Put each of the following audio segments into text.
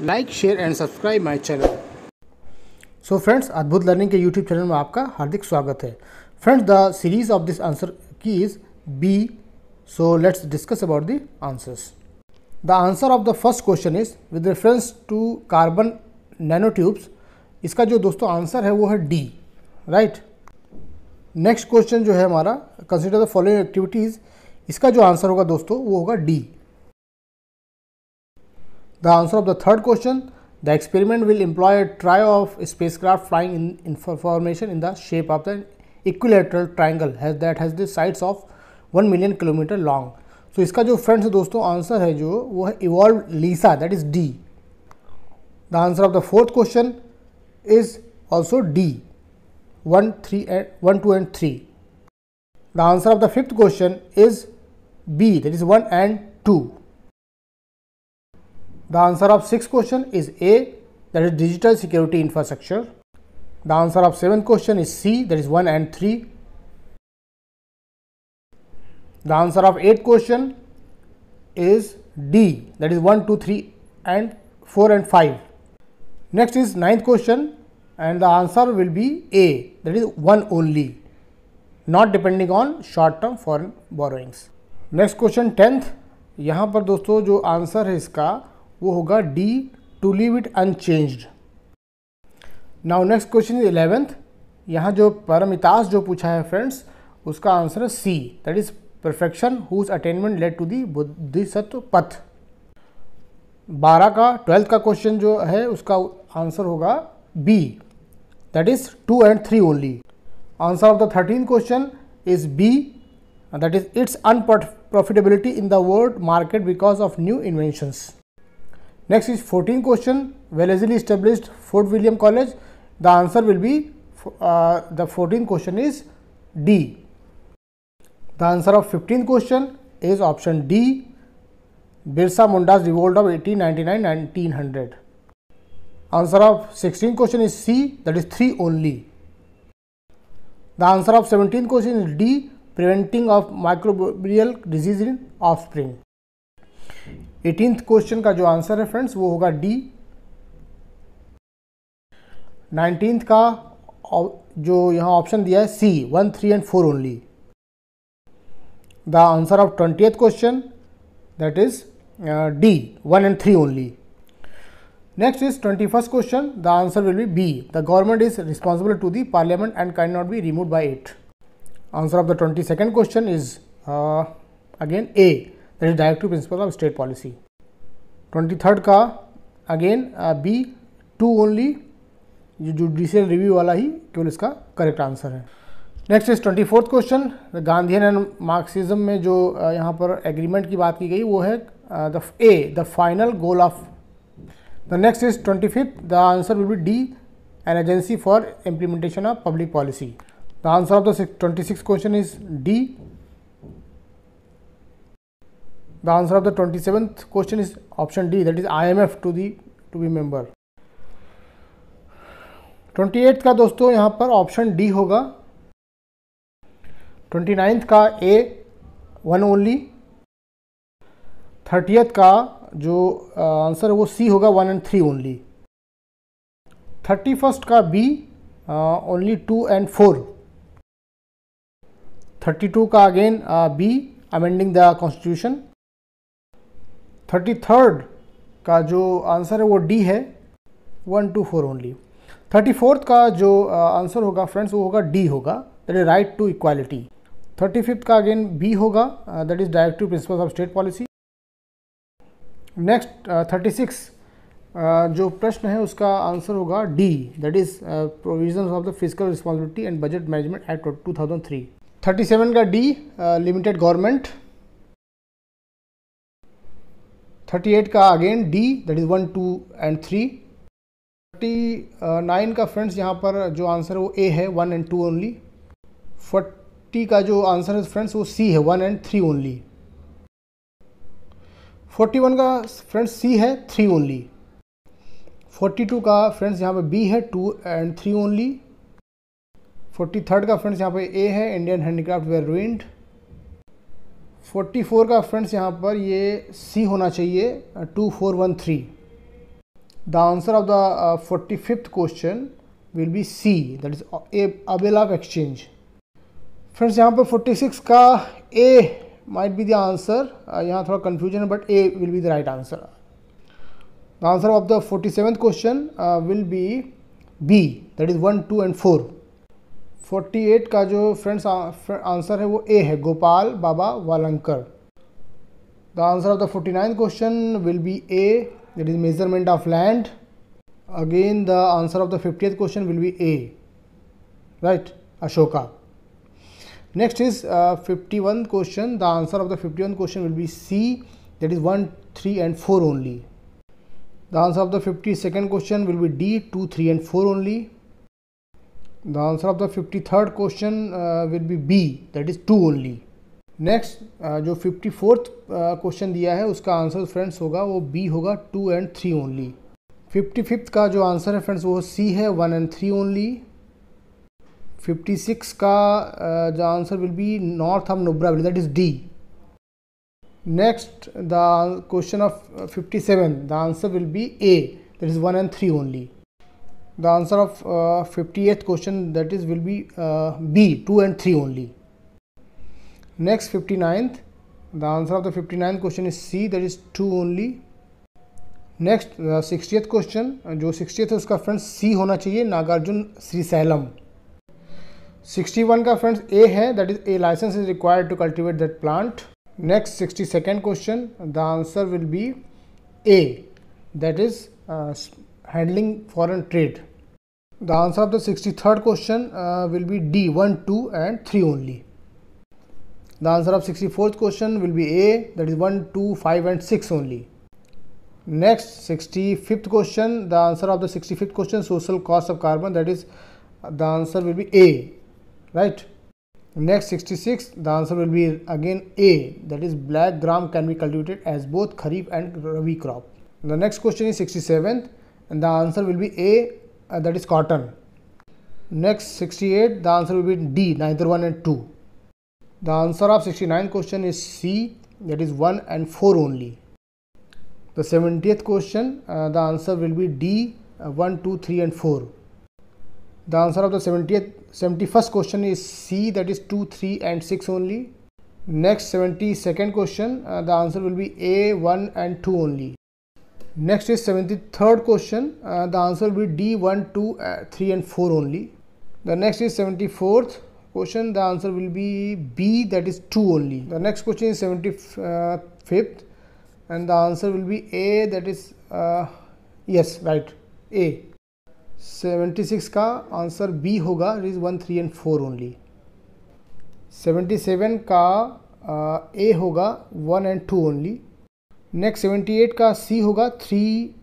Like share and subscribe my channel. So friends, Adbhut learning के YouTube channel में आपका हार्दिक स्वागत है। Friends, the series of this answer key is B, so let's discuss about the answers. The answer of the first question is with reference to carbon nanotubes. इसका जो दोस्तों answer है वो है डी, राइट। नेक्स्ट क्वेश्चन जो है हमारा, consider the following activities. इसका जो आंसर होगा दोस्तों वो होगा D. The answer of the third question, the experiment will employ a trio of spacecraft flying in formation in the shape of the equilateral triangle that has the sides of 1 million kilometer long. So इसका जो friends दोस्तों answer है जो वो है evolved LISA, that is D. The answer of the fourth question is also D, 1, 2 and 3. The answer of the fifth question is B, that is 1 and 2. The answer of sixth question is A, that is digital security infrastructure. The answer of seventh question is C, that is 1 and 3. The answer of eighth question is D, that is 1, 2, 3 and 4 and 5. Next is ninth question and the answer will be A, that is 1 only, not depending on short term foreign borrowings. Next question 10th, यहाँ पर दोस्तों जो answer है इसका वो होगा D, to leave it unchanged. Now next question is 11th। यहाँ जो परमितास जो पूछा है फ्रेंड्स, उसका आंसर है C, that is perfection whose attainment led to the Bodhisattva path. 12 का 12th का क्वेश्चन जो है उसका आंसर होगा B, that is 2 and 3 only. Answer of the 13th question is B, that is its unprofitability in the world market because of new inventions. Next is 14th question, Wellesley established Fort William College. The answer will be the 14th question is D. The answer of 15th question is option D, Birsa Munda's revolt of 1899-1900. Answer of 16th question is C, that is 3 only. The answer of 17th question is D, preventing of microbial disease in offspring. 18th question का जो answer है friends वो होगा D. 19th का जो यहाँ option दिया है C, 1, 3 and 4 only. The answer of 20th question that is D, 1 and 3 only. Next is 21st question, the answer will be B, the government is responsible to the parliament and can not be remove by it. Answer of the 22nd question is again A, that is directive principle of state policy. 23rd का again B, 2 only, judicial review वाला ही केवल इसका correct answer है। Next is 24th question, Gandhian and Marxism में जो यहाँ पर agreement की बात की गई वो है the final goal of. The next is 25th, the answer will B D, an agency for implementation of public policy. The answer of the 26th question is D. The answer of the 27th question is option D, that is IMF to be member. 28th का दोस्तों यहाँ पर option D होगा। 29th का A, 1 only. 30th का जो answer है वो सी होगा, 1 and 3 ओनली। 31st का B, ओनली 2 and 4। 32 का again B, amending the constitution. 33rd का जो आंसर है वो डी है, 1, 2, 4 ओनली। 34th का जो आंसर होगा फ्रेंड्स वो होगा डी होगा, that is right to equality. 35th का अगेन बी होगा, that is directive principles of state policy. Next 36 जो प्रश्न है उसका आंसर होगा D, that is provisions of the physical responsibility and budget management act 2003। 37 का डी, लिमिटेड गवर्नमेंट। 38 का again D, that is 1, 2 and 3। 39 का friends यहाँ पर जो आंसर है वो ए है, 1 and 2 ओनली। 40 का जो आंसर है फ्रेंड्स वो सी है, 1 and 3 ओनली। 41 का फ्रेंड्स सी है, 3 ओनली। 42 का फ्रेंड्स यहाँ पे बी है, 2 and 3 ओनली। 43rd का फ्रेंड्स यहाँ पे ए है, इंडियन हैंडीक्राफ्ट वेयर रूइंड। 44 का फ्रेंड्स यहाँ पर ये सी होना चाहिए, 2413। The answer of the 45th question will be C, that is Abelard exchange. Friends यहाँ पर 46 का A might be the answer. यहाँ थोड़ा confusion है, but A will be the right answer. The answer of the 47th question will be B, that is 1, 2 and 4. 48 का जो friends answer है वो A है, गोपाल बाबा वालंकर. The answer of the 49th question will be A, that is measurement of land. Again the answer of the 50th question will be A, right, Ashoka. Next is 51st question. The answer of the 51st question will be C, that is 1, 3 and 4 only. The answer of the 52nd question will be D, 2, 3 and 4 only. The answer of the 53rd question will be B, that is 2 only. Next जो 54th question दिया है उसका answer friends होगा वो B होगा 2 and 3 only. 55th का जो answer है फ्रेंड्स वो सी है 1 and 3 ओनली. 56 का जो answer will be north of Nubra valley, that is D. Next the question of 57, the answer will be A, that is 1 and 3 only. The answer of 58th question that is will be B, 2 and 3 only. Next 59th, the answer of the 59th question is C, that is 2 only. Next 60th question, जो 60th है उसका friends C होना चाहिए, नागार्जुन श्रीशैलम. 61 का friends A है, that is A license is required to cultivate that plant. Next 62nd question, the answer will be A, that is handling foreign trade. The answer of the 63rd question will be D, 1, 2 and 3 only. The answer of 64th question will be A, that is 1, 2, 5 and 6 only. Next 65th question, the answer of the 65th question, social cost of carbon, that is the answer will be A, right. Next 66, the answer will be again A, that is black gram can be cultivated as both kharif and rabi crop. The next question is 67th and the answer will be A, that is cotton. Next 68, the answer will be D, neither 1 and 2. The answer of 69th question is C, that is 1 and 4 only. The 70th question, the answer will be D, 1, 2, 3 and 4. The answer of the 71st question is C, that is 2, 3 and 6 only. Next 72nd question, the answer will be A, 1 and 2 only. Next is 73rd question, the answer will be D, 1, 2, 3 and 4 only. The next is 74th question, the answer will be B, that is 2 only. The next question is 75th and the answer will be A, that is yes, right, A. 76 का answer B होगा, it is 1, 3 and 4 only. 77 का A होगा 1 and 2 only. Next 78 का C होगा 3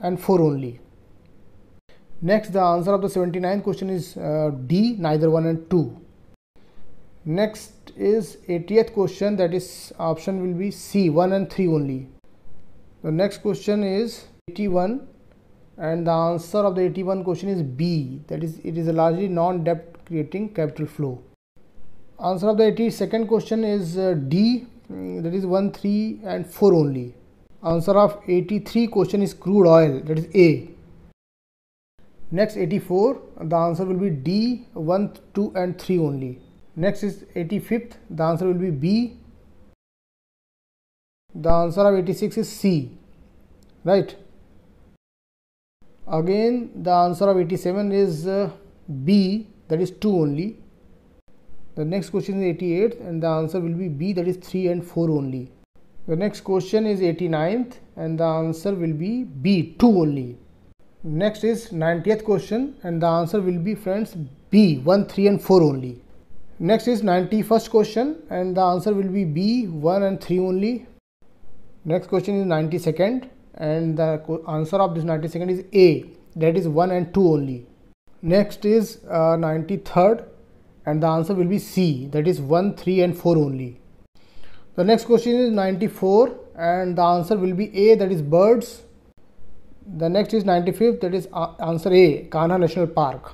and 4 only. Next, the answer of the 79th question is D, neither 1 and 2. Next is 80th question, that is option will be C, 1 and 3 only. The next question is 81 and the answer of the 81 question is B, that is it is a largely non-debt creating capital flow. Answer of the 82nd question is D, that is 1, 3 and 4 only. Answer of 83 question is crude oil, that is A. Next 84, the answer will be D, 1, 2 and 3 only. Next is 85th, the answer will be B. The answer of 86 is C, right. Again the answer of 87 is B, that is 2 only. The next question is 88 and the answer will be B, that is 3 and 4 only. The next question is 89th and the answer will be B, 2 only. Next is 90th question and the answer will be friends B, 1, 3 and 4 only. Next is 91st question and the answer will be B, 1 and 3 only. Next question is 92nd and the answer of this 92nd is A, that is 1 and 2 only. Next is 93rd and the answer will be C, that is 1, 3 and 4 only. The next question is 94 and the answer will be A, that is birds. The next is 95th, that is answer A, Kanha National Park.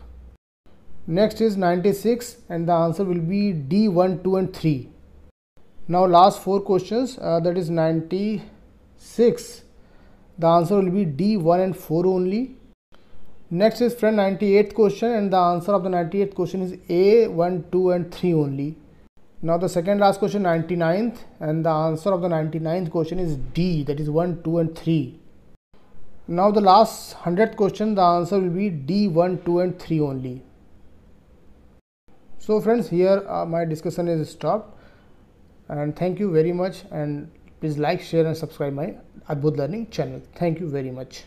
Next is 96 and the answer will be D, 1, 2 and 3. Now last 4 questions, that is 96. The answer will be D 1 and 4 only. Next is friend 98th question, and the answer of the 98th question is A 1, 2 and 3 only. Now the second last question 99th, and the answer of the 99th question is D, that is 1, 2 and 3. Now the last 100th question, the answer will be D 1, 2 and 3 only. So friends, here my discussion is stopped, and thank you very much, and please like, share and subscribe my Adbudh Learning channel. Thank you very much.